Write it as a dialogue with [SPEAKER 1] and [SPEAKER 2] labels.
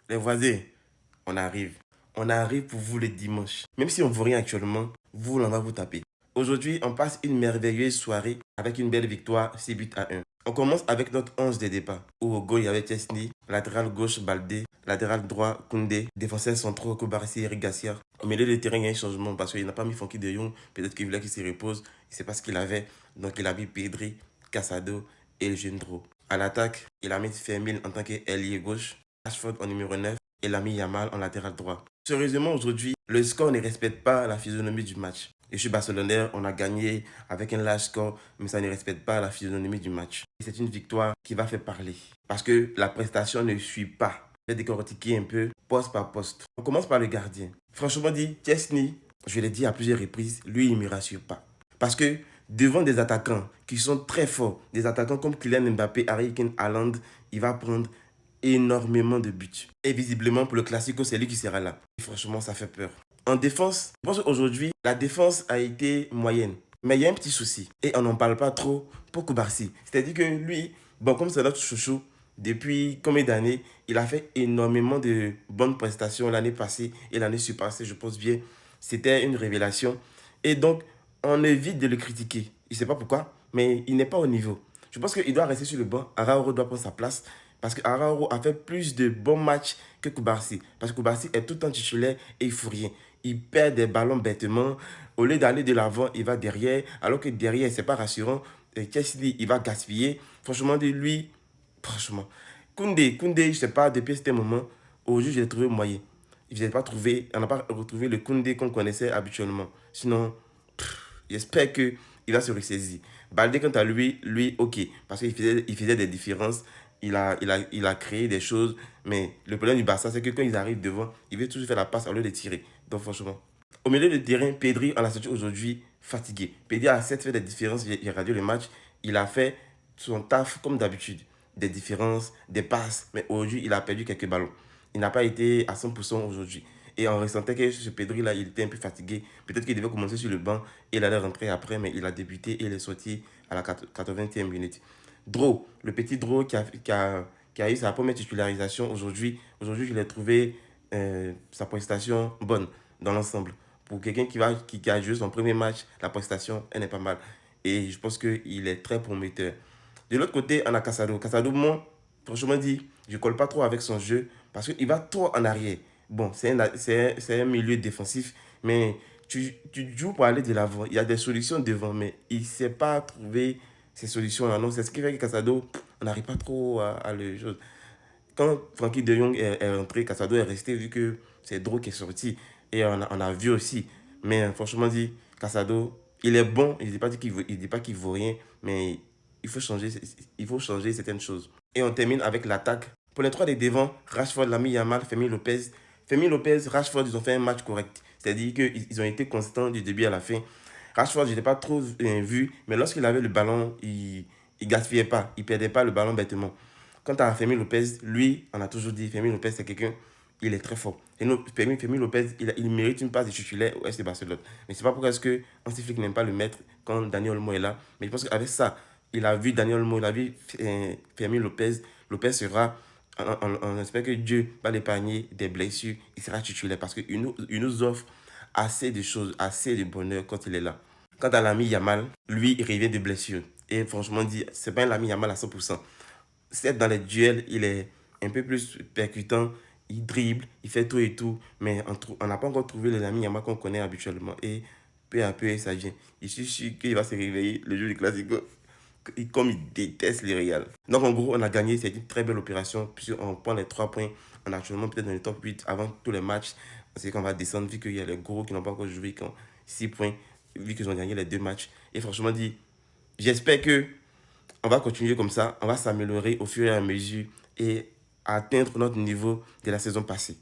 [SPEAKER 1] Les voisins, on arrive. On arrive pour vous le dimanche. Même si on ne vaut rien actuellement, vous, on va vous taper. Aujourd'hui, on passe une merveilleuse soirée avec une belle victoire 6 buts à 1. On commence avec notre 11 de départ, où au goal, il y avait Chesney, latéral gauche, Baldé, latéral droit, Koundé, défenseur central, Kobarsi, Eric Garcia. Au milieu de terrain, il y a un changement parce qu'il n'a pas mis Frankie de Jong. Peut-être qu'il voulait qu'il se repose. Il ne sait pas ce qu'il avait. Donc, il a mis Pedri, Casado et le jeune Dro. À l'attaque, il a mis Fermil en tant qu'ailier gauche, Rashford en numéro 9 et l'ami Yamal en latéral droit. Sérieusement, aujourd'hui, le score ne respecte pas la physionomie du match. Je suis barcelonais, on a gagné avec un large score, mais ça ne respecte pas la physionomie du match. C'est une victoire qui va faire parler, parce que la prestation ne suit pas. Je vais décortiquer un peu, poste par poste. On commence par le gardien. Franchement dit, Chesney, je l'ai dit à plusieurs reprises, lui, il ne me rassure pas. Parce que devant des attaquants qui sont très forts, des attaquants comme Kylian Mbappé, Harry Kane, Haaland, il va prendre énormément de buts. Et visiblement, pour le Classico, c'est lui qui sera là. Et franchement, ça fait peur. En défense, je pense qu'aujourd'hui, la défense a été moyenne. Mais il y a un petit souci. Et on n'en parle pas trop pour Koubarsi. C'est-à-dire que lui, bon, comme c'est notre chouchou, depuis combien d'années, il a fait énormément de bonnes prestations l'année passée et l'année surpassée, je pense bien. C'était une révélation. Et donc, on évite de le critiquer. Je ne sais pas pourquoi, mais il n'est pas au niveau. Je pense qu'il doit rester sur le banc. Arauro doit prendre sa place. Parce que Arauro a fait plus de bons matchs que Koubarsi. Parce que Koubarsi est tout le temps titulaire et il ne fout rien. Il perd des ballons bêtement. Au lieu d'aller de l'avant, il va derrière. Alors que derrière, ce n'est pas rassurant. Chesney, il va gaspiller. Franchement, de lui, franchement. Koundé, je ne sais pas, depuis ce moment, aujourd'hui, je l'ai trouvé moyen. Je n'ai pas trouvé, on n'a pas retrouvé le Koundé qu'on connaissait habituellement. Sinon, j'espère qu'il va se ressaisir. Baldé, quant à lui, ok. Parce qu'il faisait des différences. Il a créé des choses. Mais le problème du Barça, c'est que quand ils arrivent devant, il veut toujours faire la passe au lieu de tirer. Donc, franchement. Au milieu de terrain, Pedri, on l'a sorti aujourd'hui fatigué. Pedri a certes fait des différences. J'ai regardé le match. Il a fait son taf comme d'habitude. Des différences, des passes. Mais aujourd'hui, il a perdu quelques ballons. Il n'a pas été à 100% aujourd'hui. Et on ressentait que ce Pedri-là, il était un peu fatigué. Peut-être qu'il devait commencer sur le banc et il allait rentrer après, mais il a débuté et il est sorti à la 80e minute. Dro, le petit Dro qui a eu sa première titularisation aujourd'hui. Aujourd'hui, je l'ai trouvé sa prestation bonne dans l'ensemble. Pour quelqu'un qui a joué son premier match, la prestation, elle est pas mal. Et je pense qu'il est très prometteur. De l'autre côté, on a Casado. Casado, moi, franchement dit, je ne colle pas trop avec son jeu parce qu'il va trop en arrière. Bon, c'est un milieu défensif, mais tu joues pour aller de l'avant. Il y a des solutions devant, mais il ne sait pas trouver ces solutions-là. Donc, c'est ce qui fait que Casado, on n'arrive pas trop à le jouer. Quand Frankie de Jong est rentré, Casado est resté vu que c'est Dro qui est sorti. Et on a vu aussi. Mais franchement dit, Casado, il est bon. Il ne dit pas qu'il vaut rien, mais il faut changer certaines choses. Et on termine avec l'attaque. Pour les trois des devants, Rashford, Lamine Yamal, Fermin Lopez. Fermin Lopez, Rashford, ils ont fait un match correct. C'est-à-dire qu'ils ont été constants du début à la fin. Rashford, je n'ai pas trop vu, mais lorsqu'il avait le ballon, il ne gaspillait pas. Il ne perdait pas le ballon bêtement. Quant à Fermin Lopez, lui, on a toujours dit, Fermin Lopez, c'est quelqu'un, il est très fort. Et Fermin Lopez, il mérite une passe de titulaire au FC Barcelone. Mais c'est pas pourquoi est-ce que Hansi Flick n'aime pas le mettre quand Daniel Olmo est là. Mais je pense qu'avec ça, il a vu Daniel Olmo, il a vu Fermin Lopez. Lopez sera, on espère que Dieu va l'épargner des blessures. Il sera titulaire parce qu'il nous offre assez de choses, assez de bonheur quand il est là. Quant à l'ami Yamal, lui, il revient de blessure. Et franchement dit, c'est pas un ami Yamal à 100%. Certes, dans les duels, il est un peu plus percutant, il dribble, il fait tout et tout, mais on n'a pas encore trouvé les amis Yamal qu'on connaît habituellement. Et peu à peu, ça vient. Je suis sûr qu'il va se réveiller le jour du Classico, comme il déteste les Real. Donc, en gros, on a gagné. C'est une très belle opération, puisqu'on prend les 3 points. On est actuellement peut-être dans le top 8 avant tous les matchs. C'est qu'on va descendre, vu qu'il y a les gros qui n'ont pas encore joué, qui ont 6 points, vu qu'ils ont gagné les 2 matchs. Et franchement, dit, j'espère que on va continuer comme ça, on va s'améliorer au fur et à mesure et atteindre notre niveau de la saison passée.